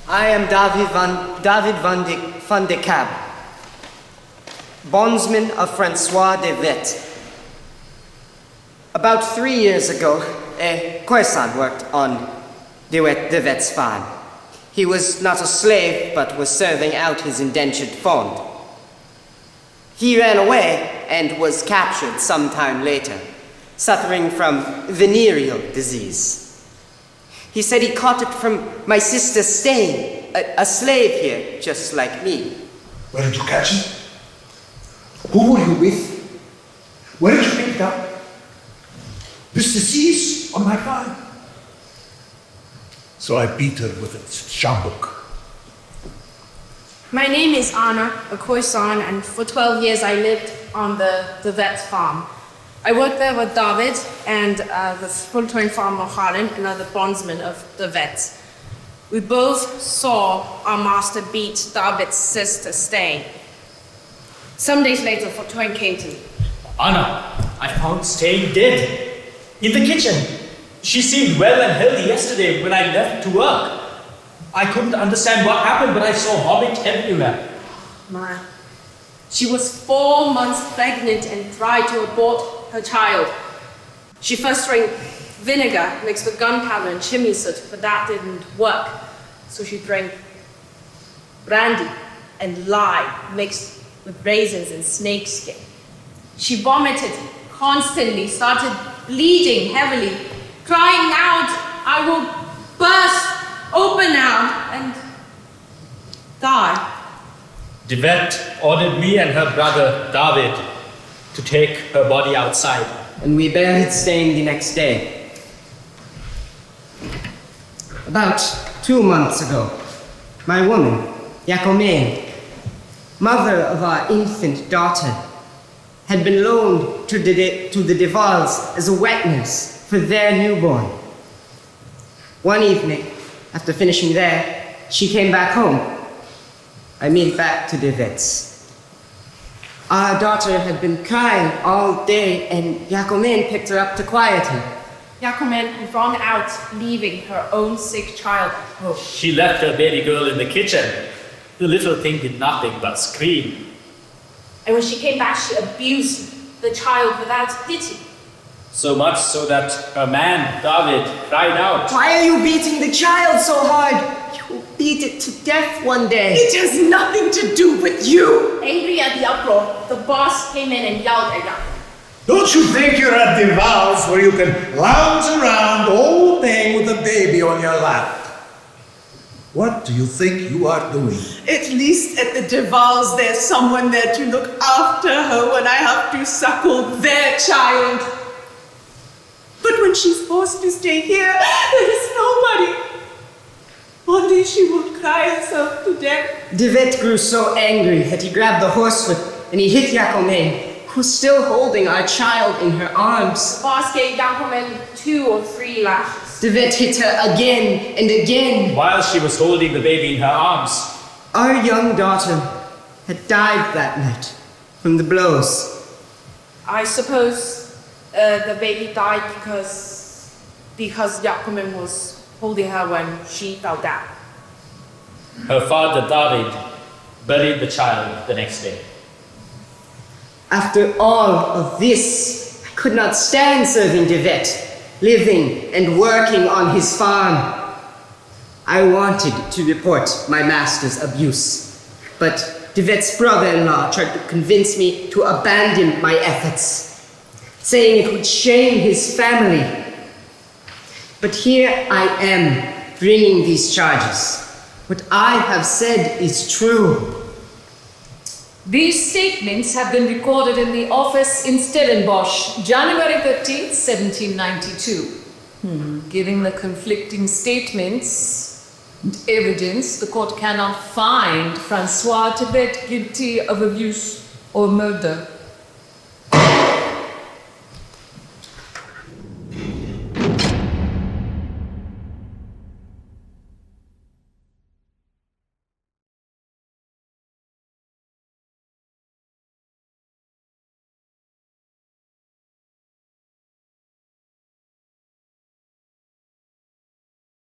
I am David van de Cab, bondsman of Francois de Vet. About 3 years ago, a Khoisan worked on de Vet's farm. He was not a slave, but was serving out his indentured fond. He ran away and was captured some time later, suffering from venereal disease. He said he caught it from my sister Stain, a slave here, just like me. Where did you catch him? Who were you with? Where did you pick it up? This disease on my farm. So I beat her with its shambuk. My name is Anna, a Khoisan, and for 12 years I lived on the Vet's farm. I worked there with David and the full-time farmer Khalin, another bondsman of the Vets. We both saw our master beat David's sister Stain. Some days later, Fortuyn came to me. Anna, I found Stain dead in the kitchen. She seemed well and healthy yesterday when I left to work. I couldn't understand what happened, but I saw vomit everywhere. Man, she was 4 months pregnant and tried to abort her child. She first drank vinegar mixed with gunpowder and chimney soot, but that didn't work. So she drank brandy and lye mixed with raisins and snakeskin. She vomited constantly, started bleeding heavily, crying out, "I will burst open now and die." The vet ordered me and her brother David to take her body outside. And we buried Stain the next day. About 2 months ago, my woman, Yakomen, mother of our infant daughter, had been loaned to the Devals as a wet nurse for their newborn. One evening, after finishing there, she came back home. I mean back to the Vets. Our daughter had been crying all day, and Yakomen picked her up to quiet her. Yakomen had run out, leaving her own sick child at home. She left her baby girl in the kitchen. The little thing did nothing but scream. And when she came back, she abused the child without pity. So much so that her man, David, cried out. Why are you beating the child so hard? You will beat it to death one day. It has nothing to do with you. Angry at the uproar, the boss came in and yelled at Yakomen. Don't you think you're at Devals where you can lounge around all day with a baby on your lap? What do you think you are doing? At least at the Devals, there's someone there to look after her when I have to suckle their child. But when she's forced to stay here, there is nobody. One day she will cry herself to death. Devet grew so angry that he grabbed the horsewhip and he hit Yakomen, who's still holding our child in her arms. The boss gave Yakomen 2 or 3 lashes. Devet hit her again and again. While she was holding the baby in her arms. Our young daughter had died that night from the blows. I suppose the baby died because Yakomen was holding her when she fell down. Her father, David, buried the child the next day. After all of this, I could not stand serving Devet, living and working on his farm. I wanted to report my master's abuse, but Devet's brother-in-law tried to convince me to abandon my efforts, saying it would shame his family. But here I am, bringing these charges. What I have said is true. These statements have been recorded in the office in Stellenbosch, January 13th, 1792. Given the conflicting statements and evidence, the court cannot find Francois Tibet guilty of abuse or murder.